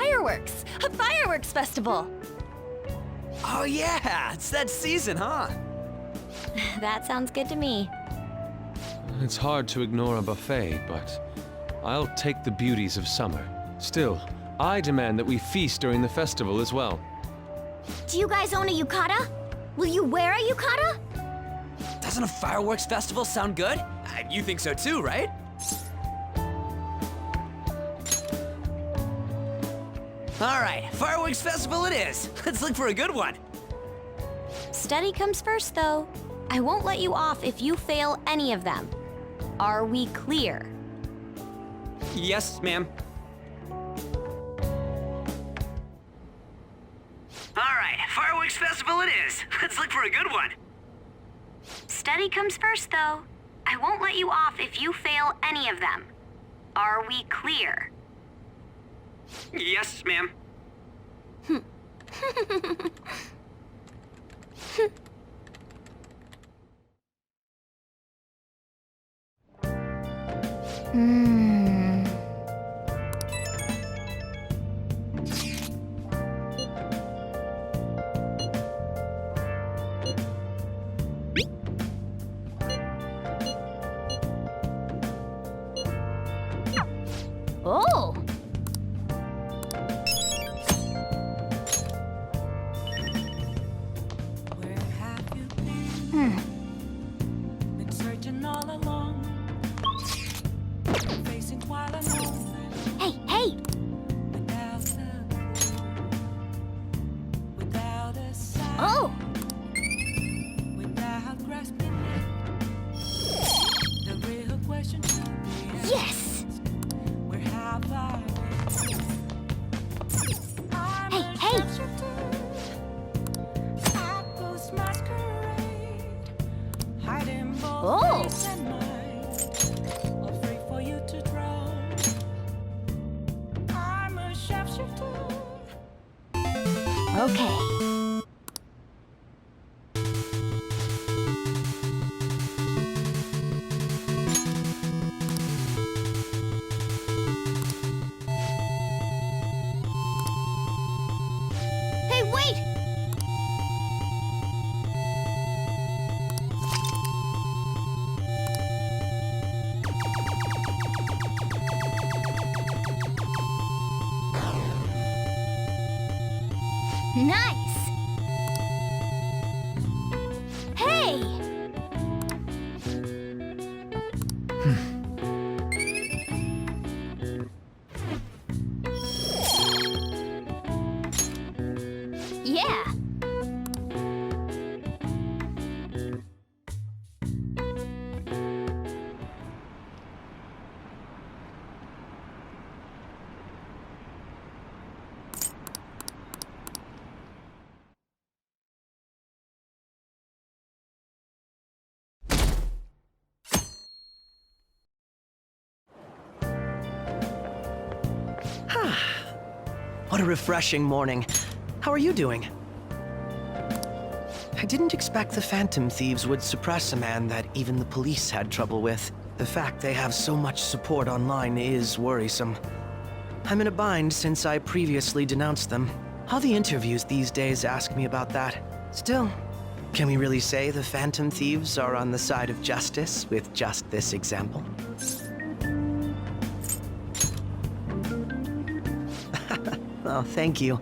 fireworks! A fireworks festival! Oh yeah, it's that season, huh? That sounds good to me. It's hard to ignore a buffet, but I'll take the beauties of summer. Still, I demand that we feast during the festival as well. Do you guys own a yukata? Will you wear a yukata? Doesn't a fireworks festival sound good? You think so too, right? All right, fireworks festival it is. Let's look for a good one. Study comes first, though. I won't let you off if you fail any of them. Are we clear? Yes, ma'am. All right, fireworks festival it is. Let's look for a good one. Study comes first, though. I won't let you off if you fail any of them. Are we clear? Yes, ma'am. Oh! Where have you been? Been searching all along, facing quite a moment Hey! without a clue, without a sign, Oh! without grasping it. The real question should be Yes! where have I been? I'm a Hey! at ghost masquerade, hiding both Oh. face and mind, afraid for you to drown. I'm a sharpshooter. Okay. Hey, wait! Nice! Hey! Yeah! What a refreshing morning. How are you doing? I didn't expect the Phantom Thieves would suppress a man that even the police had trouble with. The fact they have so much support online is worrisome. I'm in a bind since I previously denounced them. All the interviews these days ask me about that. Still, can we really say the Phantom Thieves are on the side of justice with just this example? Oh, thank you.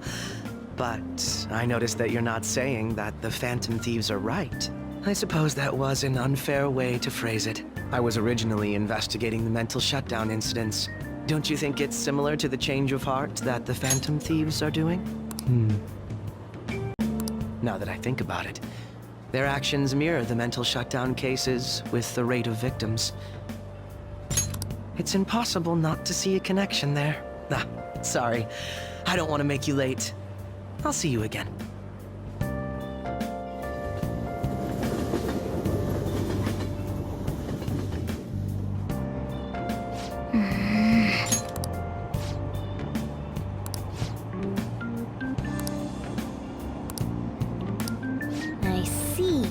But I noticed that you're not saying that the Phantom Thieves are right. I suppose that was an unfair way to phrase it. I was originally investigating the mental shutdown incidents. Don't you think it's similar to the change of heart that the Phantom Thieves are doing? Now that I think about it, their actions mirror the mental shutdown cases with the rate of victims. It's impossible not to see a connection there. Ah, sorry. I don't want to make you late. I'll see you again. I see.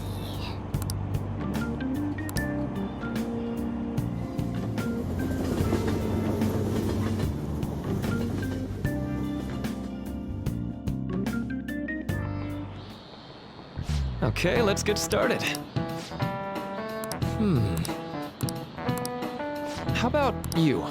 Okay, let's get started. How about you?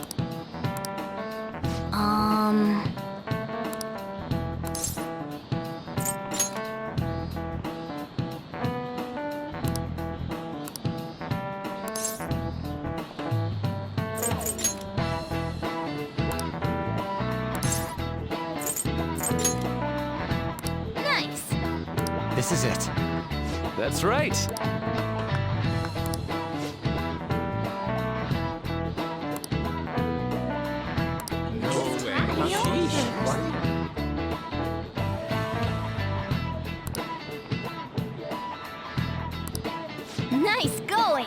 Nice. This is it. That's right. Nice going.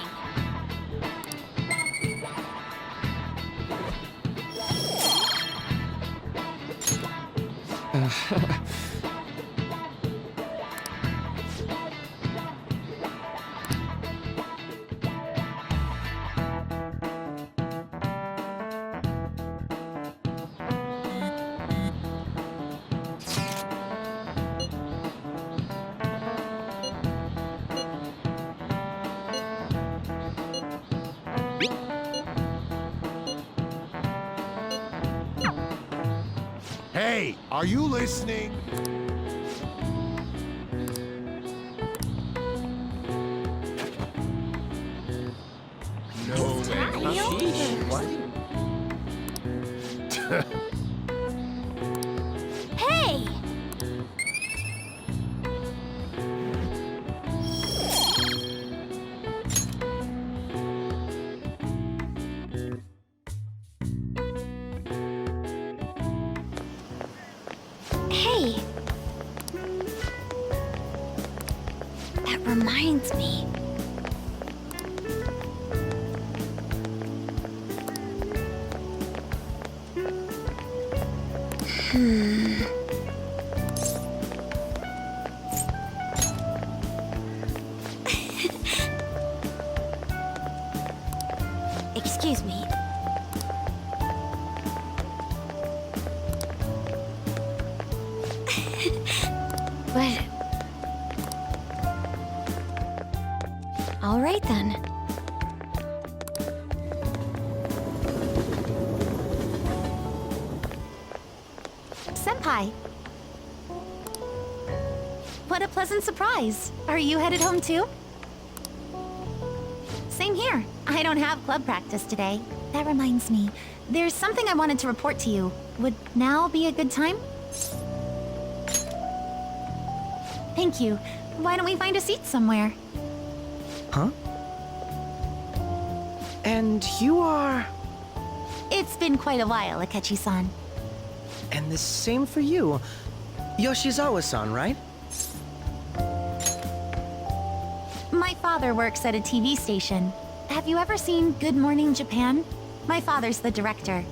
Hey, are you listening? No Hey! Hey! That reminds me. Excuse me. But... All right then. Senpai. What a pleasant surprise. Are you headed home too? Same here. I don't have club practice today. That reminds me. There's something I wanted to report to you. Would now be a good time? Thank you. Why don't we find a seat somewhere? Huh? And you are... It's been quite a while, Akechi-san. And the same for you. Yoshizawa-san, right? My father works at a TV station. Have you ever seen Good Morning Japan? My father's the director.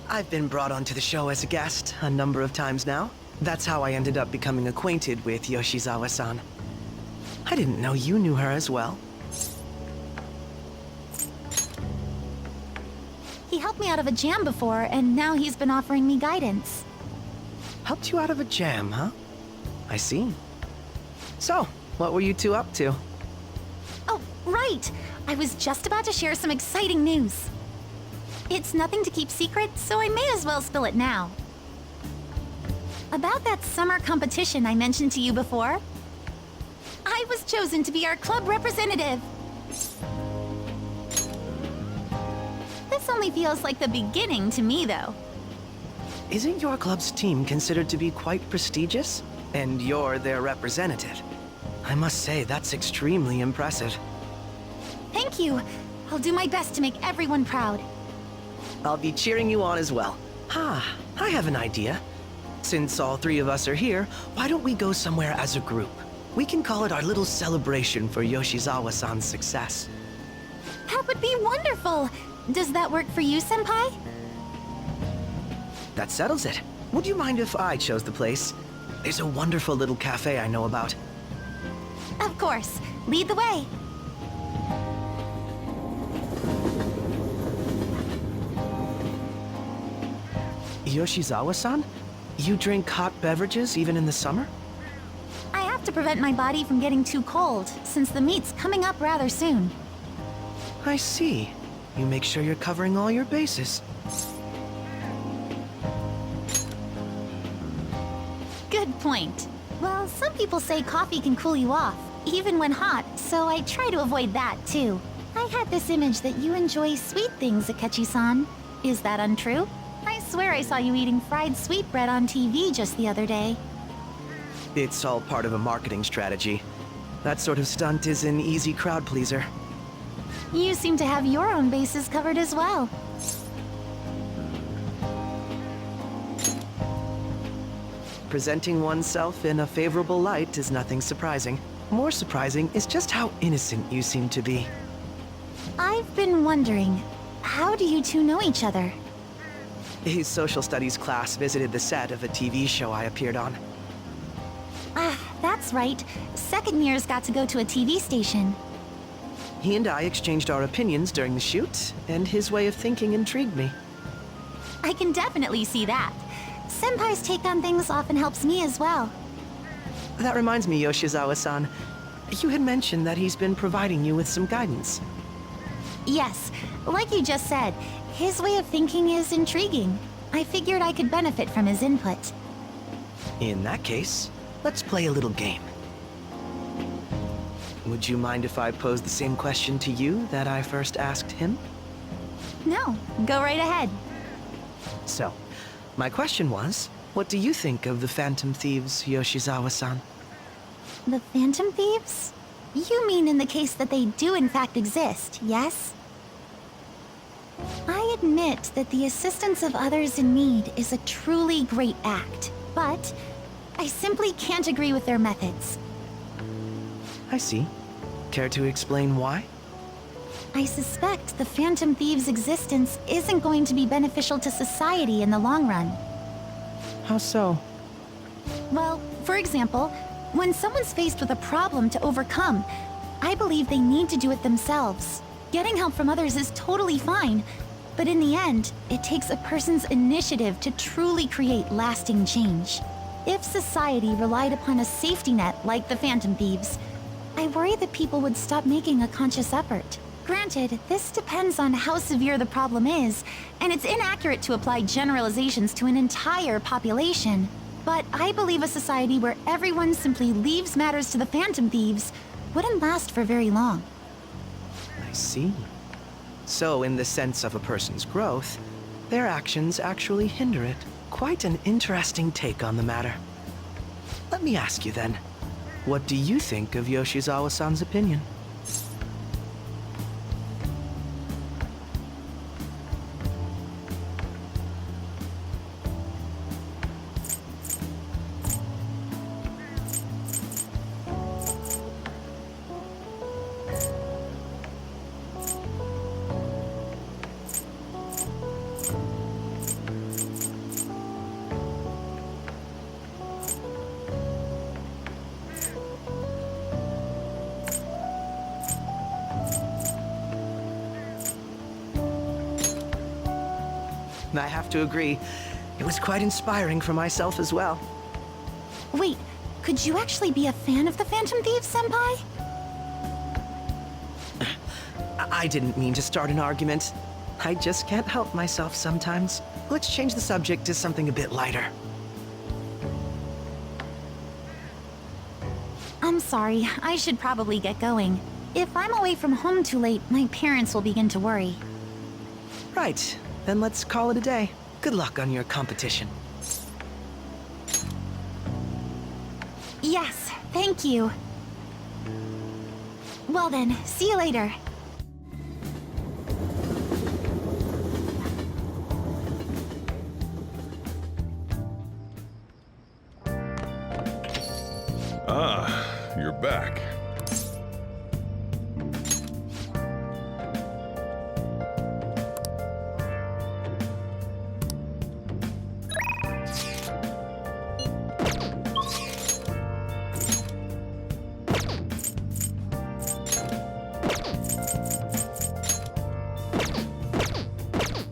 I've been brought onto the show as a guest a number of times now. That's how I ended up becoming acquainted with Yoshizawa-san. I didn't know you knew her as well. He helped me out of a jam before, and now he's been offering me guidance. Helped you out of a jam, huh? I see. So, what were you two up to? Oh, right! I was just about to share some exciting news. It's nothing to keep secret, so I may as well spill it now. About that summer competition I mentioned to you before, I was chosen to be our club representative. This only feels like the beginning to me, though. Isn't your club's team considered to be quite prestigious? And you're their representative. I must say, that's extremely impressive. Thank you. I'll do my best to make everyone proud. I'll be cheering you on as well. Ah, I have an idea. Since all three of us are here, why don't we go somewhere as a group? We can call it our little celebration for Yoshizawa-san's success. That would be wonderful. Does that work for you, Senpai? That settles it. Would you mind if I chose the place? There's a wonderful little cafe I know about. Of course. Lead the way. Yoshizawa-san? You drink hot beverages even in the summer? I have have to prevent my body from getting too cold, since the meet's coming up rather soon. I see. You make sure you're covering all your bases. Good point. Well, some people say coffee can cool you off, even when hot, so I try to avoid that too. I had this image that you enjoy sweet things, Akechi-san. Is that untrue? I swear I saw you eating fried sweetbread on TV just the other day. It's all part of a marketing strategy. That sort of stunt is an easy crowd pleaser. You seem to have your own bases covered as well. Presenting oneself in a favorable light is nothing surprising. More surprising is just how innocent you seem to be. I've been wondering, how do you two know each other? His social studies class visited the set of a TV show I appeared on. Ah, that's right. Second years got to go to a TV station. He and I exchanged our opinions during the shoot, and his way of thinking intrigued me. I can definitely see that. Senpai's take on things often helps me as well. That reminds me, Yoshizawa-san. You had mentioned that he's been providing you with some guidance. Yes, like you just said, his way of thinking is intriguing. I figured I could benefit from his input. In that case, let's play a little game. Would you mind if I posed the same question to you that I first asked him? No, go right ahead. So, my question was, what do you think of the Phantom Thieves, Yoshizawa-san? The Phantom Thieves? You mean in the case that they do in fact exist, yes? I admit that the assistance of others in need is a truly great act, but I simply can't agree with their methods. I see. Care to explain why? I suspect the Phantom Thieves' existence isn't going to be beneficial to society in the long run. How so? Well, for example, when someone's faced with a problem to overcome, I believe they need to do it themselves. Getting help from others is totally fine, but in the end, it takes a person's initiative to truly create lasting change. If society relied upon a safety net like the Phantom Thieves, I worry that people would stop making a conscious effort. Granted, this depends on how severe the problem is, and it's inaccurate to apply generalizations to an entire population. But I believe a society where everyone simply leaves matters to the Phantom Thieves wouldn't last for very long. I see. So, in the sense of a person's growth, their actions actually hinder it. Quite an interesting take on the matter. Let me ask you then, what do you think of Yoshizawa-san's opinion? I have to agree, it was quite inspiring for myself as well. Wait, could you actually be a fan of the Phantom Thieves, Senpai? I didn't mean to start an argument. I just can't help myself sometimes. Let's change the subject to something a bit lighter. I'm sorry, I should probably get going. If I'm away from home too late, my parents will begin to worry. Right, then let's call it a day. Good luck on your competition. Yes, thank you. Well then, see you later. Ah, you're back.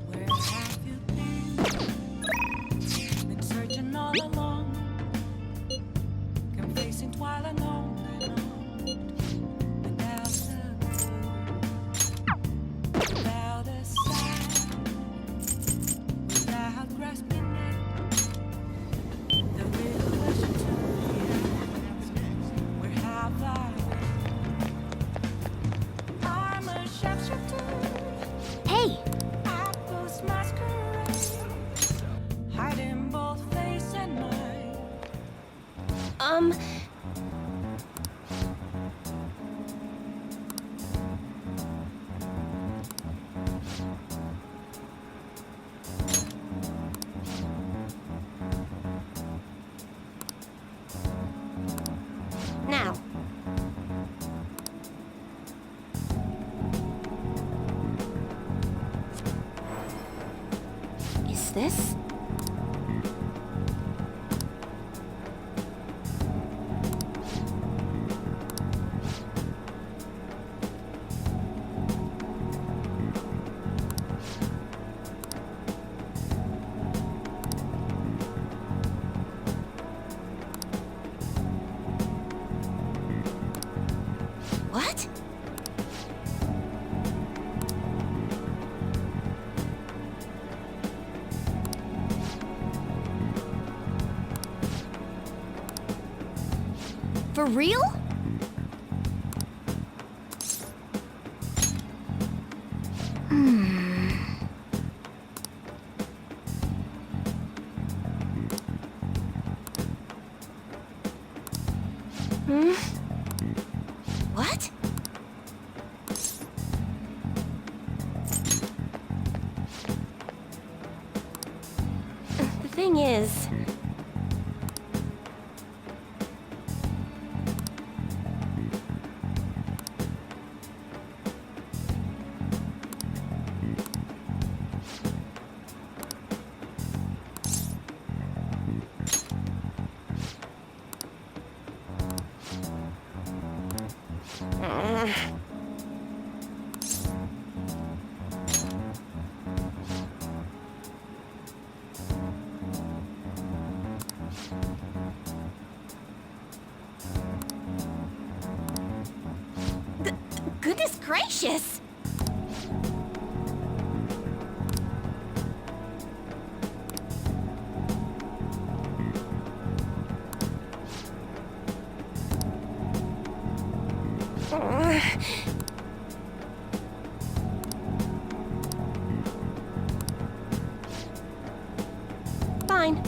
Where have you been? Been searching all along, confessing while I know. Is this? What? For real? What? The thing is... Goodness gracious! Fine.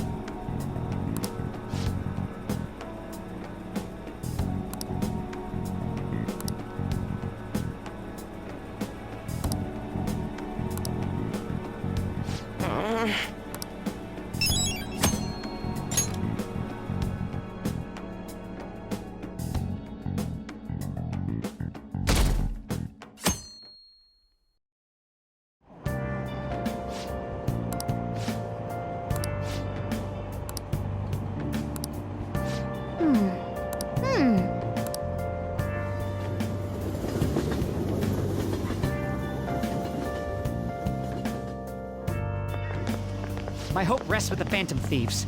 My hope rests with the Phantom Thieves.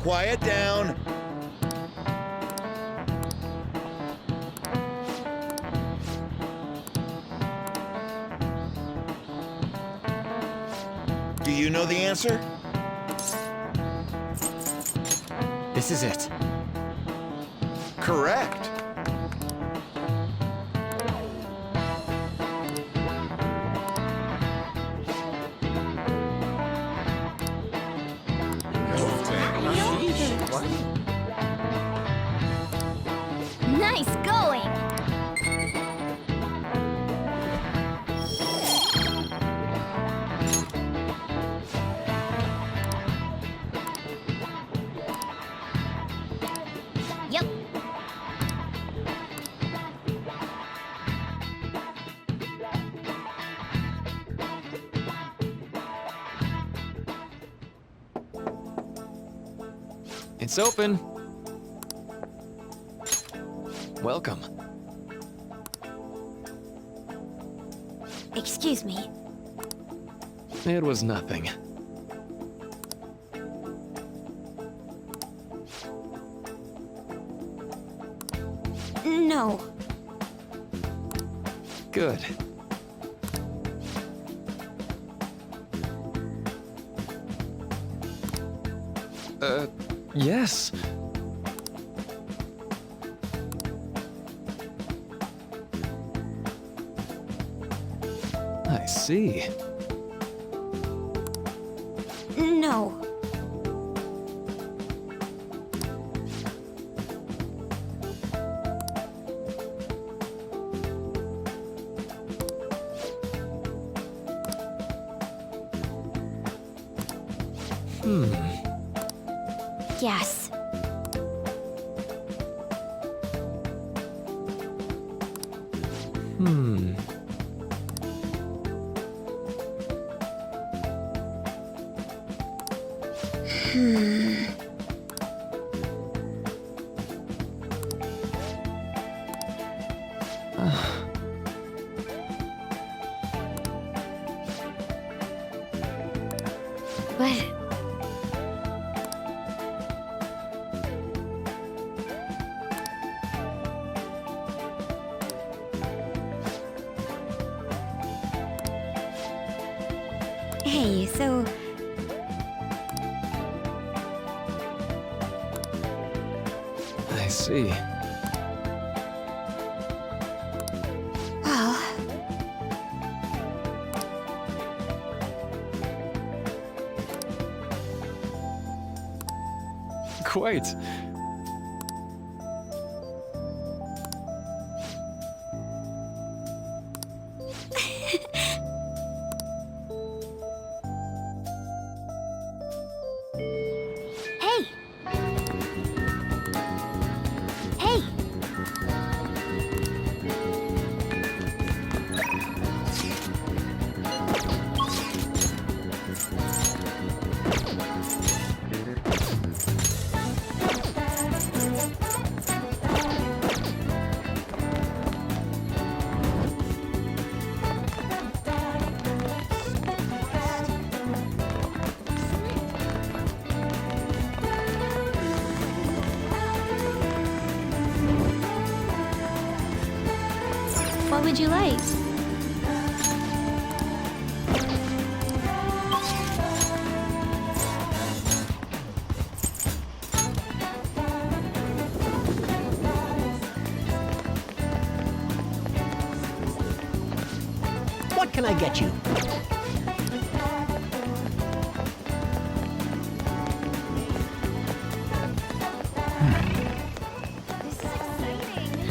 Quiet down. Do you know the answer? This is it. Correct. Nice going! Yep. It's open. Welcome. Excuse me. It was nothing. No. Good. Yes. I see. No. Yes. But hey, so I see. well, Quite. hey. Hey. What would you like? What can I get you? This is exciting.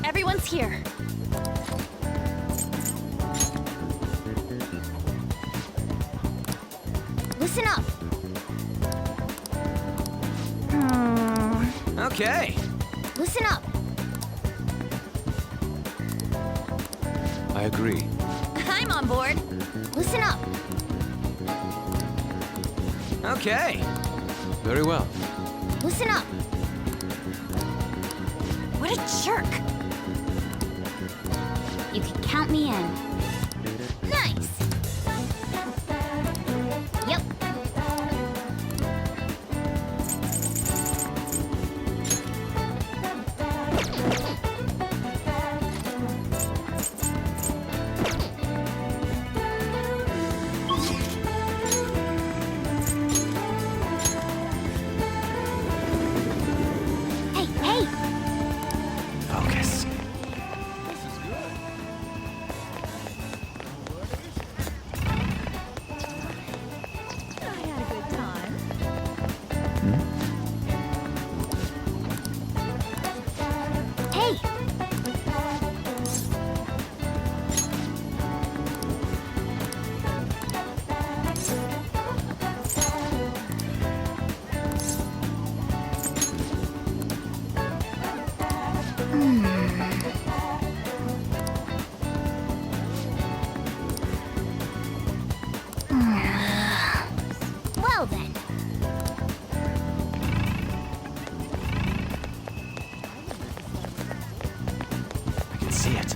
Everyone's here. Listen up. Okay. Listen up. I agree. I'm on board. Listen up. Okay. Very well. Listen up. What a jerk. You can count me in. Nice. Yep. Hey, hey! Focus. Hey! Well then. I can see it.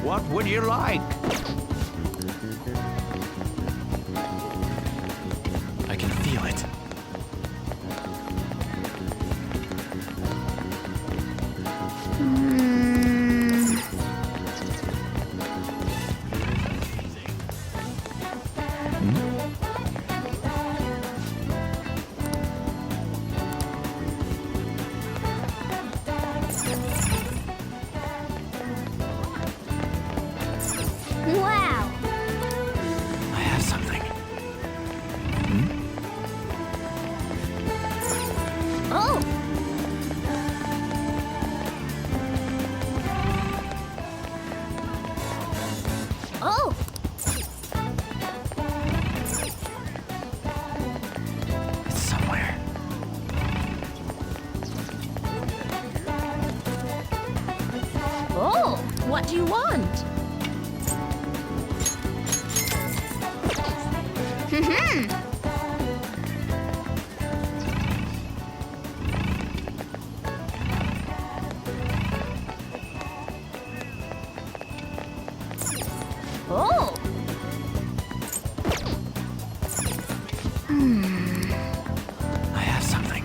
What would you like? I can feel it. do you want? Oh! I have something.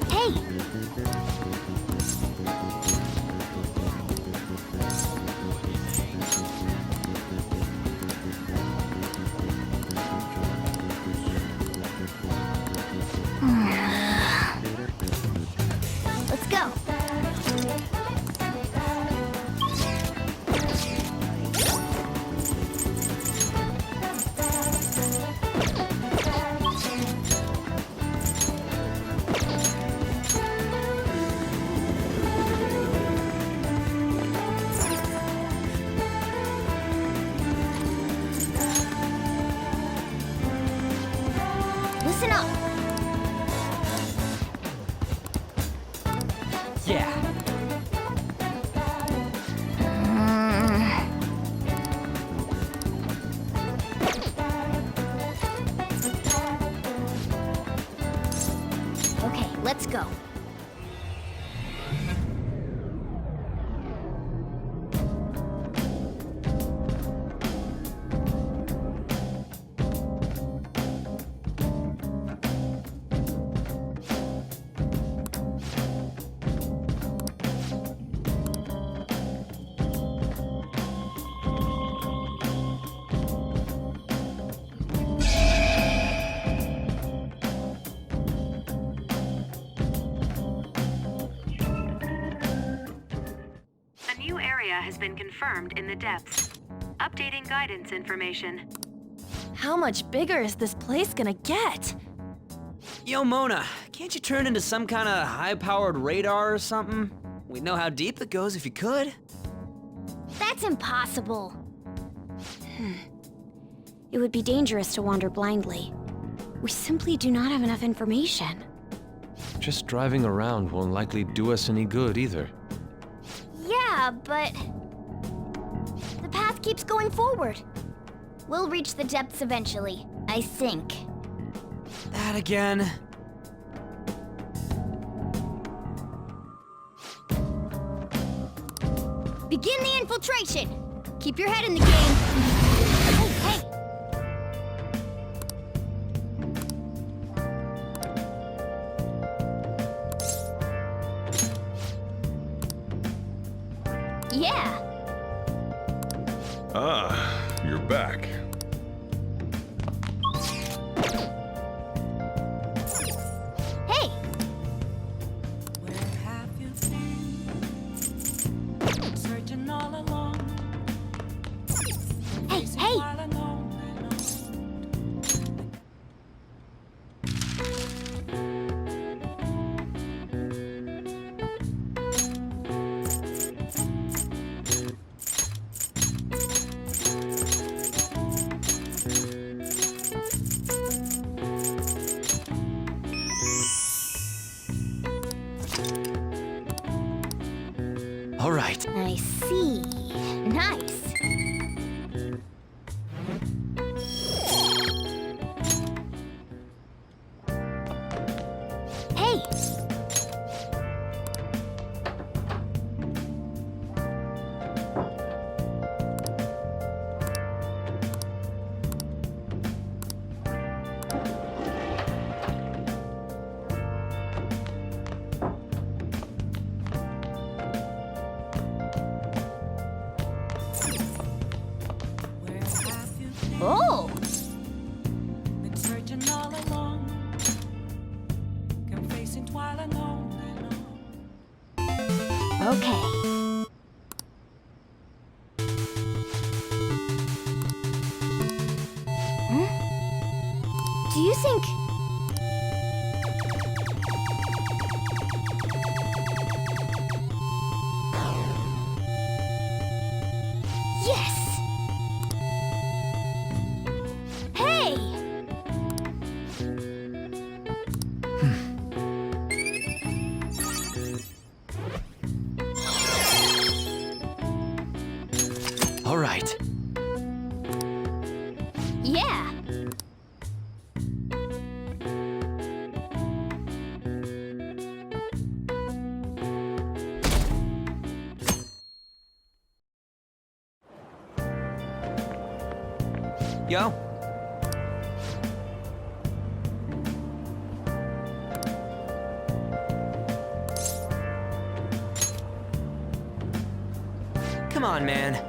Hey! Let's go. Listen up. Yeah. Okay, let's go. A new area has been confirmed in the depths. Updating guidance information. How much bigger is this place gonna get? Yo, Mona, can't you turn into some kind of high-powered radar or something? We'd know how deep it goes if you could. That's impossible. It would be dangerous to wander blindly. We simply do not have enough information. Just driving around won't likely do us any good either. Yeah, but... the path keeps going forward. We'll reach the depths eventually, I think. That again. Begin the infiltration! Keep your head in the game. Hey, hey! Yeah! Ah, you're back. Hey! Where have you been? Searching all along. Hey, hey! While alone and All right. I see. Nice. Hey! where have you been? Oh! Been searching all along. Confessing while alone and on. Okay. Do you think Yo. Come on, man.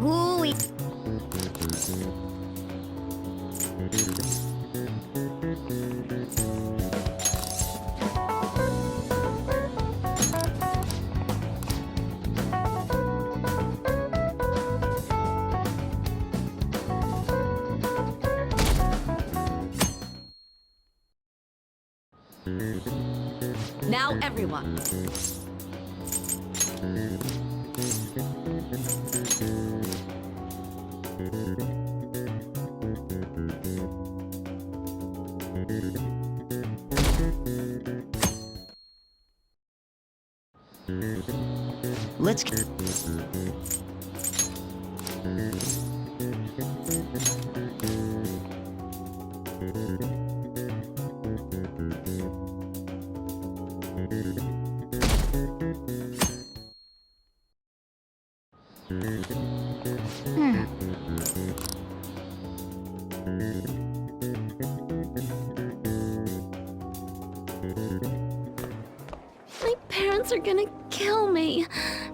Ooh. Now everyone. Let's get... My parents are gonna kill me.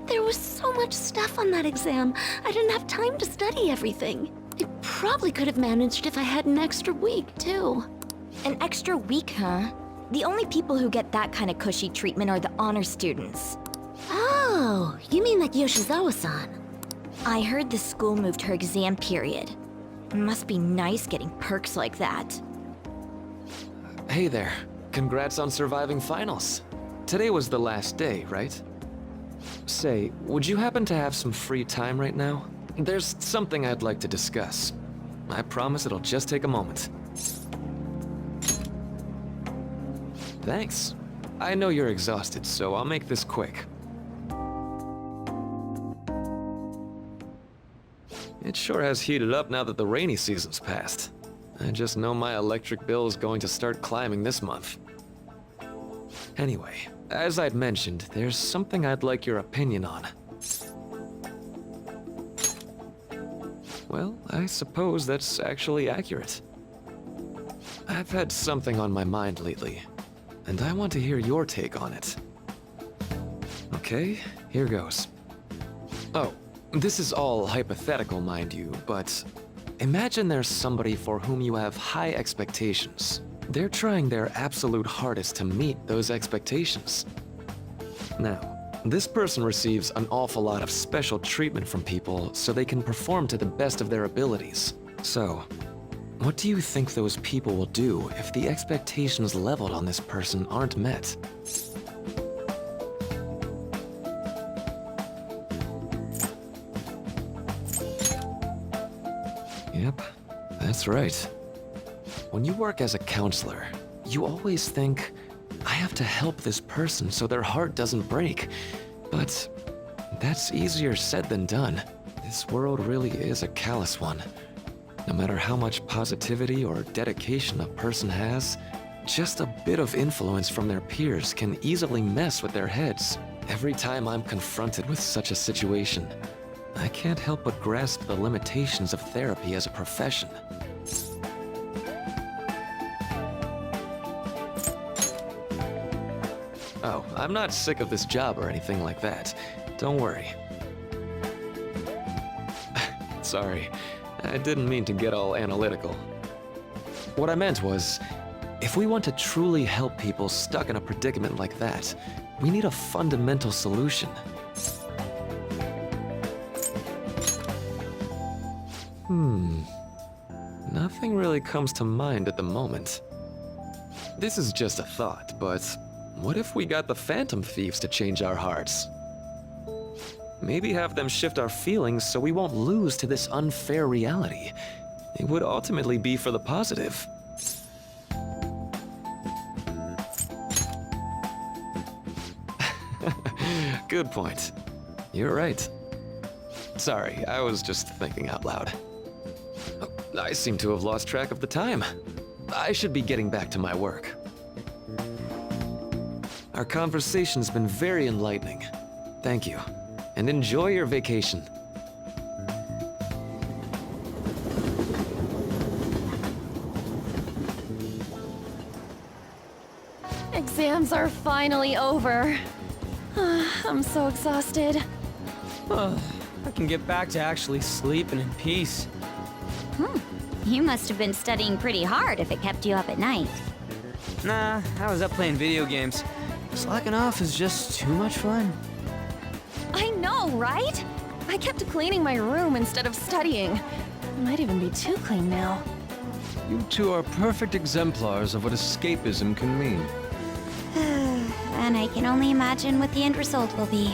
There was so much stuff on that exam. I didn't have time to study everything. I probably could have managed if I had an extra week, too. An extra week, huh? The only people who get that kind of cushy treatment are the honor students. Oh, you mean like Yoshizawa-san? I heard the school moved her exam period. Must be nice getting perks like that. Hey there. Congrats on surviving finals. Today was the last day, right? Say, would you happen to have some free time right now? There's something I'd like to discuss. I promise it'll just take a moment. Thanks. I know you're exhausted, so I'll make this quick. It sure has heated up now that the rainy season's passed. I just know my electric bill is going to start climbing this month. Anyway, as I'd mentioned, there's something I'd like your opinion on. Well, I suppose that's actually accurate. I've had something on my mind lately, and I want to hear your take on it. Okay, here goes. Oh, this is all hypothetical, mind you, but imagine there's somebody for whom you have high expectations. They're trying their absolute hardest to meet those expectations. Now, this person receives an awful lot of special treatment from people so they can perform to the best of their abilities. So, what do you think those people will do if the expectations leveled on this person aren't met? Yep, that's right. When you work as a counselor, you always think, I have to help this person so their heart doesn't break. But that's easier said than done. This world really is a callous one. No matter how much positivity or dedication a person has, just a bit of influence from their peers can easily mess with their heads. Every time I'm confronted with such a situation, I can't help but grasp the limitations of therapy as a profession. Oh, I'm not sick of this job or anything like that. Don't worry. Sorry, I didn't mean to get all analytical. What I meant was, if we want to truly help people stuck in a predicament like that, we need a fundamental solution. Nothing really comes to mind at the moment. This is just a thought, but what if we got the Phantom Thieves to change our hearts? Maybe have them shift our feelings so we won't lose to this unfair reality. it would ultimately be for the positive. Good point. You're right. Sorry, I was just thinking out loud. Oh, I seem to have lost track of the time. I should be getting back to my work. Our conversation's been very enlightening. Thank you, and enjoy your vacation. Exams are finally over. I'm so exhausted. I can get back to actually sleeping in peace. You must have been studying pretty hard if it kept you up at night. Nah, I was up playing video games. Slacking off is just too much fun. I know, right? I kept cleaning my room instead of studying. It might even be too clean now. You two are perfect exemplars of what escapism can mean. And I can only imagine what the end result will be.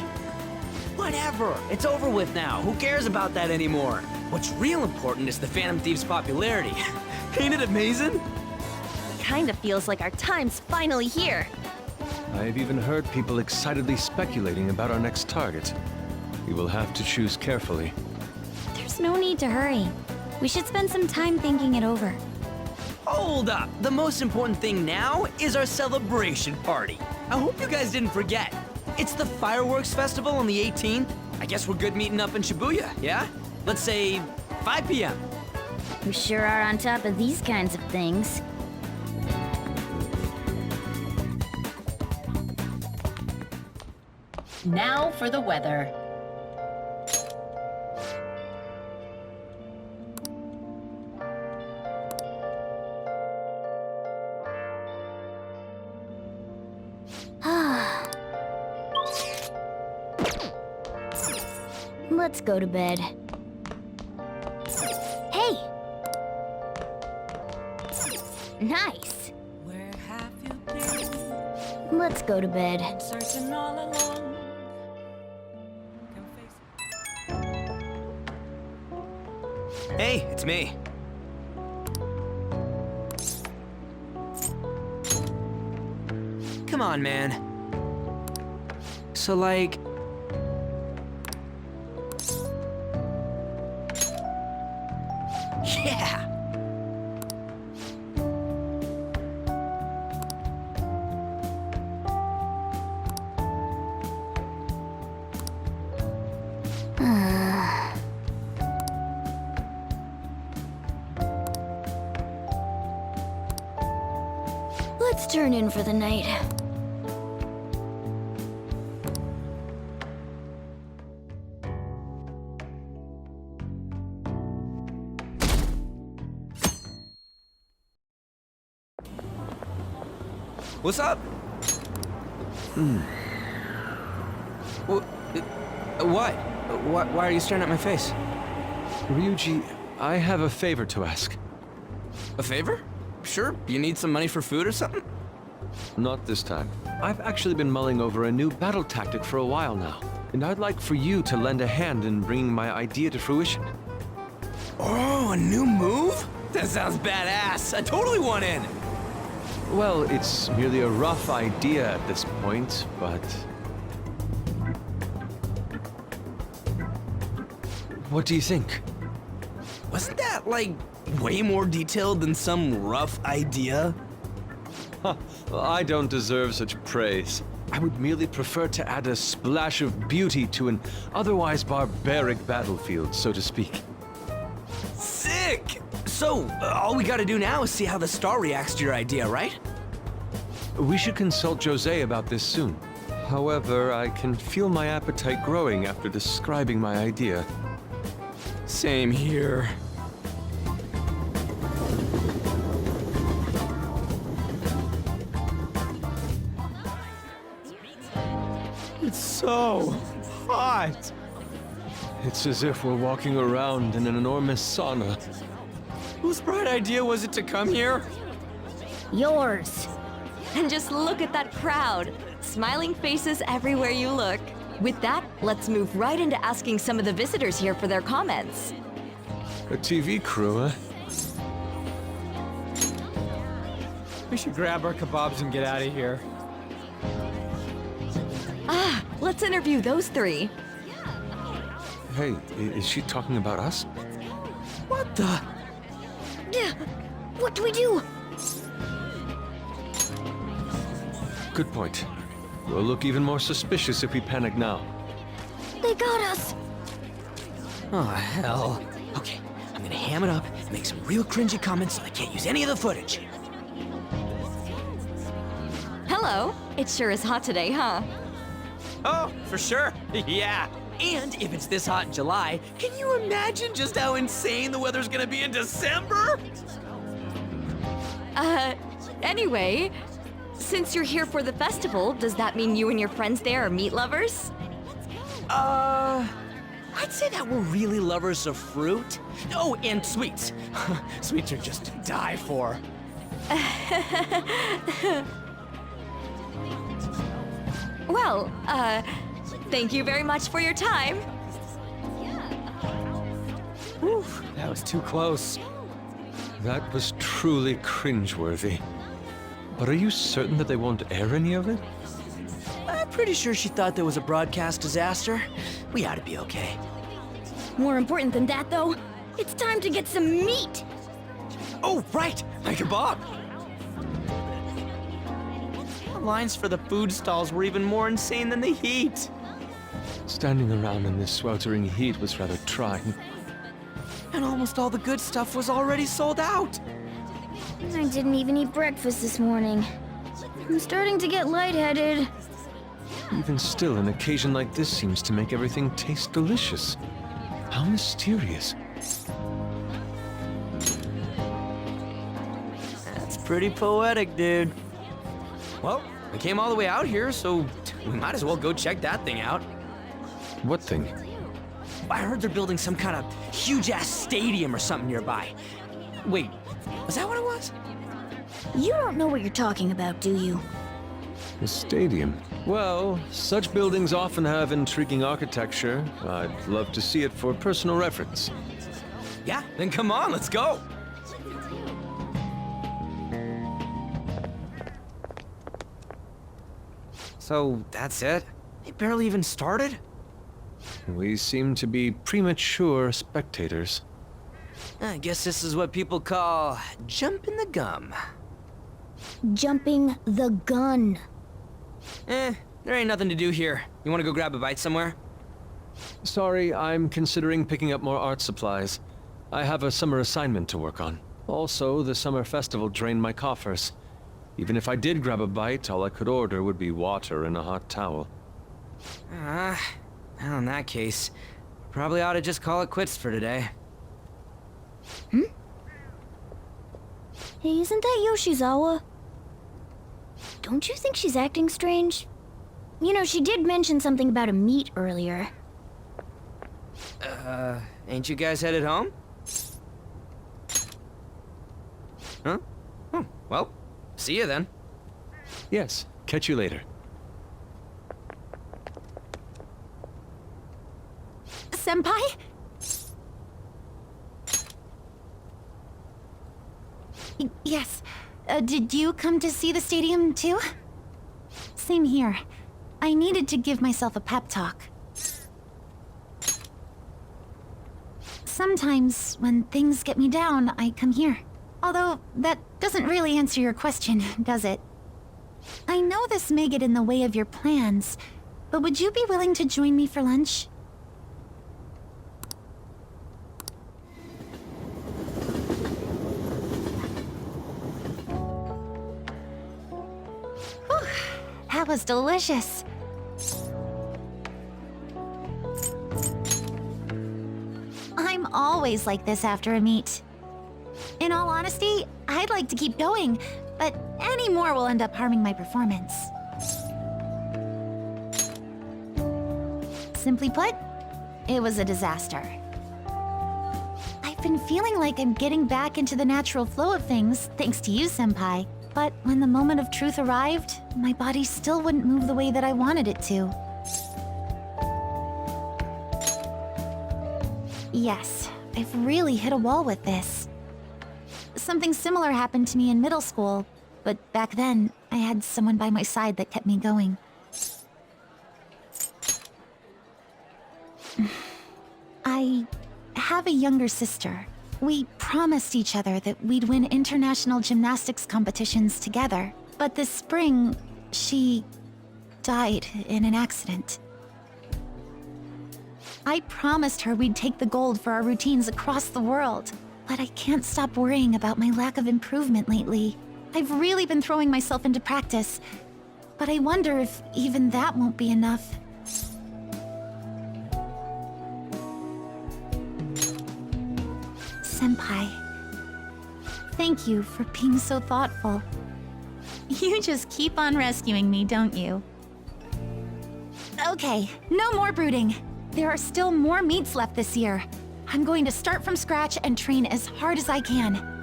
Whatever. It's over with now. Who cares about that anymore? What's real important is the Phantom Thieves' popularity. Ain't it amazing? Kinda feels like our time's finally here. I've even heard people excitedly speculating about our next target. We will have to choose carefully. There's no need to hurry. We should spend some time thinking it over. Hold up. The most important thing now is our celebration party. I hope you guys didn't forget. It's the fireworks festival on the 18th. I guess we're good meeting up in Shibuya, yeah? Let's say 5 p.m. We sure are on top of these kinds of things. Now for the weather. Let's go to bed. Hey! Nice! Where have you been? Let's go to bed. Searching all along. Hey, it's me. Come on, man. So, like... Yeah! Let's turn in for the night. What's up? What? Why are you staring at my face? Ryuji, I have a favor to ask. A favor? Sure. You need some money for food or something? Not this time. I've actually been mulling over a new battle tactic for a while now, and I'd like for you to lend a hand in bringing my idea to fruition. Oh, a new move? That sounds badass. I totally want in. Well, it's merely a rough idea at this point, but... What do you think? Wasn't that, like, way more detailed than some rough idea? I don't deserve such praise. I would merely prefer to add a splash of beauty to an otherwise barbaric battlefield, so to speak. Sick! So, all we gotta do now is see how the star reacts to your idea, right? We should consult Jose about this soon. However, I can feel my appetite growing after describing my idea. Same here. It's so hot. It's as if we're walking around in an enormous sauna. Whose bright idea was it to come here? Yours. And just look at that crowd. Smiling faces everywhere you look. With that, let's move right into asking some of the visitors here for their comments. A TV crew, huh? We should grab our kebabs and get out of here. Ah, let's interview those three. Hey, is she talking about us? What the? Yeah, what do we do? Good point. We'll look even more suspicious if we panic now. They got us. Oh, hell. Okay, I'm gonna ham it up and make some real cringy comments so I can't use any of the footage. Hello. It sure is hot today, huh? Oh, for sure. Yeah. And if it's this hot in July, can you imagine just how insane the weather's gonna be in December? Anyway, since you're here for the festival, does that mean you and your friends there are meat lovers? I'd say that we're really lovers of fruit. Oh, and sweets. Sweets are just to die for. Well, thank you very much for your time. Whew, that was too close. That was truly cringeworthy. But are you certain that they won't air any of it? I'm pretty sure she thought there was a broadcast disaster. We ought to be okay. More important than that, though, it's time to get some meat. Oh, right! My kebab! The lines for the food stalls were even more insane than the heat. Standing around in this sweltering heat was rather trying. And almost all the good stuff was already sold out. I didn't even eat breakfast this morning. I'm starting to get lightheaded. Even still, an occasion like this seems to make everything taste delicious. How mysterious. That's pretty poetic, dude. Well, we came all the way out here, so we might as well go check that thing out. What thing? I heard they're building some kind of huge-ass stadium or something nearby. Wait, was that what it was? You don't know what you're talking about, do you? A stadium. Well, such buildings often have intriguing architecture. I'd love to see it for personal reference. Yeah, then come on, let's go. So, that's it? It barely even started? We seem to be premature spectators. I guess this is what people call jumping the gum. Jumping the gun. There ain't nothing to do here. You wanna go grab a bite somewhere? Sorry, I'm considering picking up more art supplies. I have a summer assignment to work on. Also, the summer festival drained my coffers. Even if I did grab a bite, all I could order would be water and a hot towel. Well, in that case, probably ought to just call it quits for today. Hey, isn't that Yoshizawa? Don't you think she's acting strange? You know, she did mention something about a meet earlier. Ain't you guys headed home? Huh? Oh, well, see you then. Yes, catch you later. Senpai? Yes. Did you come to see the stadium, too? Same here. I needed to give myself a pep talk. Sometimes, when things get me down, I come here. Although, that doesn't really answer your question, does it? I know this may get in the way of your plans, but would you be willing to join me for lunch? Whew, that was delicious. I'm always like this after a meet. In all honesty, I'd like to keep going, but any more will end up harming my performance. Simply put, it was a disaster. I've been feeling like I'm getting back into the natural flow of things, thanks to you, Senpai. But when the moment of truth arrived, my body still wouldn't move the way that I wanted it to. Yes, I've really hit a wall with this. Something similar happened to me in middle school, but back then, I had someone by my side that kept me going. I have a younger sister. We promised each other that we'd win international gymnastics competitions together. But this spring, she died in an accident. I promised her we'd take the gold for our routines across the world. But I can't stop worrying about my lack of improvement lately. I've really been throwing myself into practice, but I wonder if even that won't be enough. Senpai, thank you for being so thoughtful. You just keep on rescuing me, don't you? Okay, no more brooding. There are still more meets left this year. I'm going to start from scratch and train as hard as I can.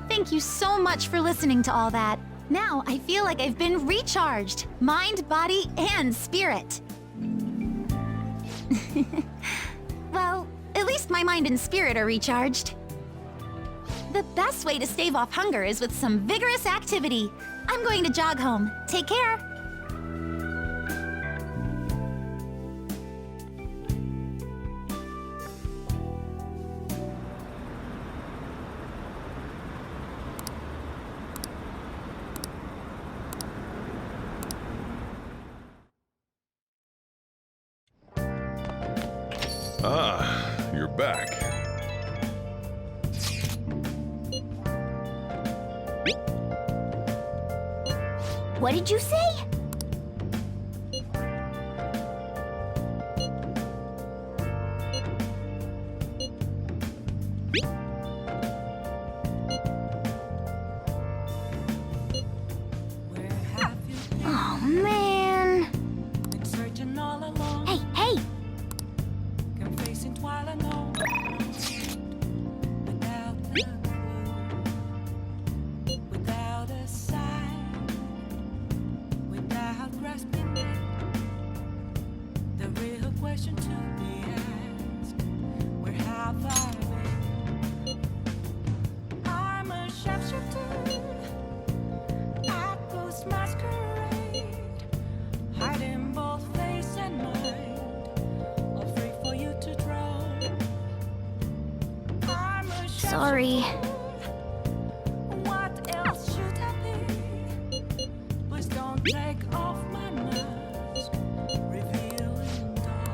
Thank you so much for listening to all that. Now I feel like I've been recharged. Mind, body, and spirit. Well, at least my mind and spirit are recharged. The best way to stave off hunger is with some vigorous activity. I'm going to jog home. Take care. Ah, you're back. What did you say? Oh, man. Been searching all along. Hey, hey! Confessing while I know. Without a clue. Without a sign. Without grasping it. The real question to be asked. Where have I been? I'm a sharpshooter. I post masquerade. Hiding both face and mind. All free for you to draw. I'm a Sorry. What else should I be? Please don't take off my mask. Revealing dawn.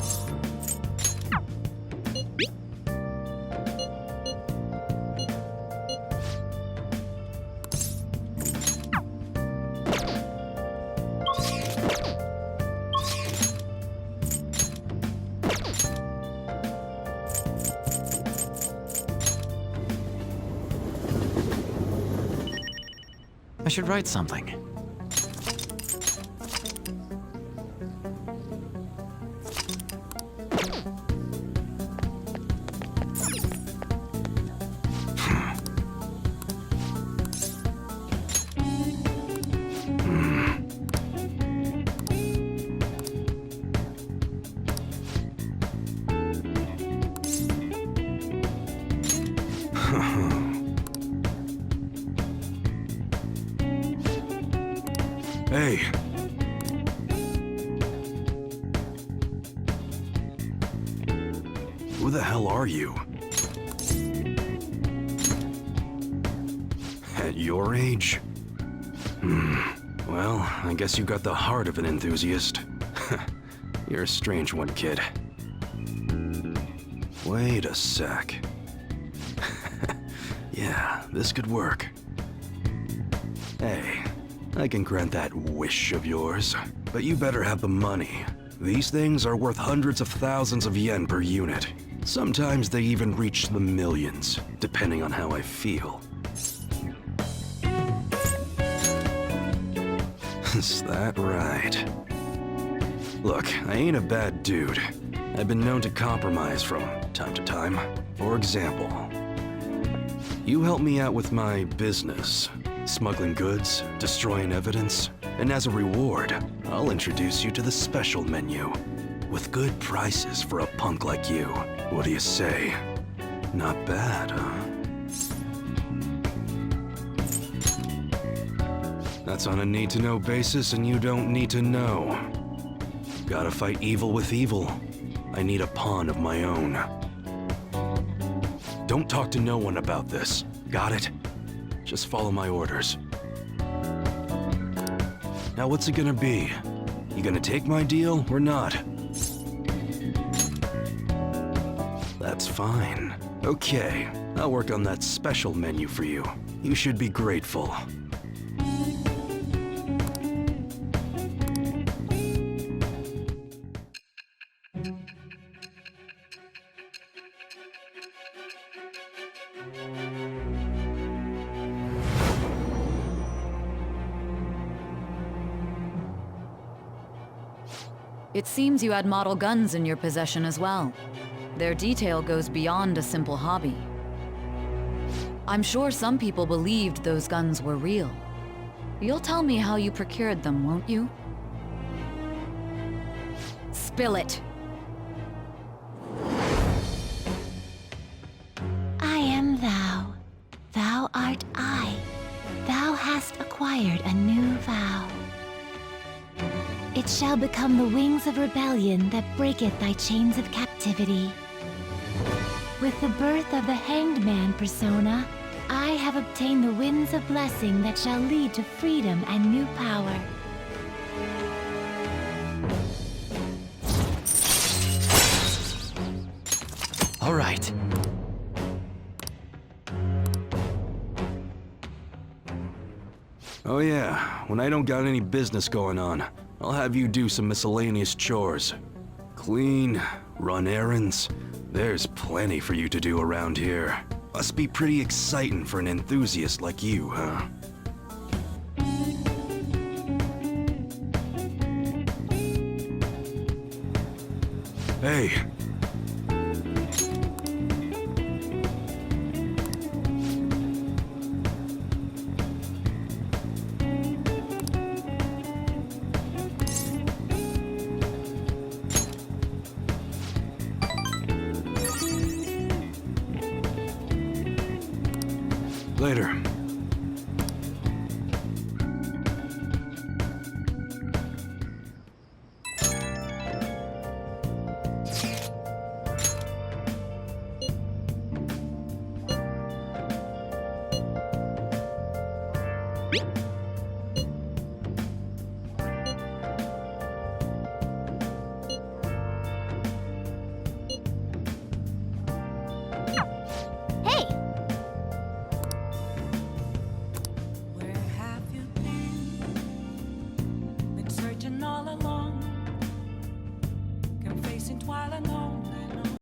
I should write something. Hey. Who the hell are you? At your age? Well, I guess you got the heart of an enthusiast. You're a strange one, kid. Wait a sec. Yeah, this could work. Hey, I can grant that wish of yours, but you better have the money. These things are worth hundreds of thousands of yen per unit. Sometimes they even reach the millions, depending on how I feel. Is that right? Look, I ain't a bad dude. I've been known to compromise from time to time. For example, you help me out with my business. Smuggling goods, destroying evidence, and as a reward, I'll introduce you to the special menu. With good prices for a punk like you. What do you say? Not bad, huh? That's on a need-to-know basis, and you don't need to know. Gotta fight evil with evil. I need a pawn of my own. Don't talk to no one about this. Got it? Just follow my orders. Now what's it gonna be? You gonna take my deal or not? That's fine. Okay, I'll work on that special menu for you. You should be grateful. It seems you had model guns in your possession as well. Their detail goes beyond a simple hobby. I'm sure some people believed those guns were real. You'll tell me how you procured them, won't you? Spill it! I am thou. Thou art I. Thou hast acquired a new vow. It shall become the wings of rebellion that breaketh thy chains of captivity. With the birth of the Hanged Man persona, I have obtained the winds of blessing that shall lead to freedom and new power. All right. Oh yeah, when I don't got any business going on, I'll have you do some miscellaneous chores. Clean, run errands. There's plenty for you to do around here. Must be pretty exciting for an enthusiast like you, huh? Hey. Later. All along, confessing while I know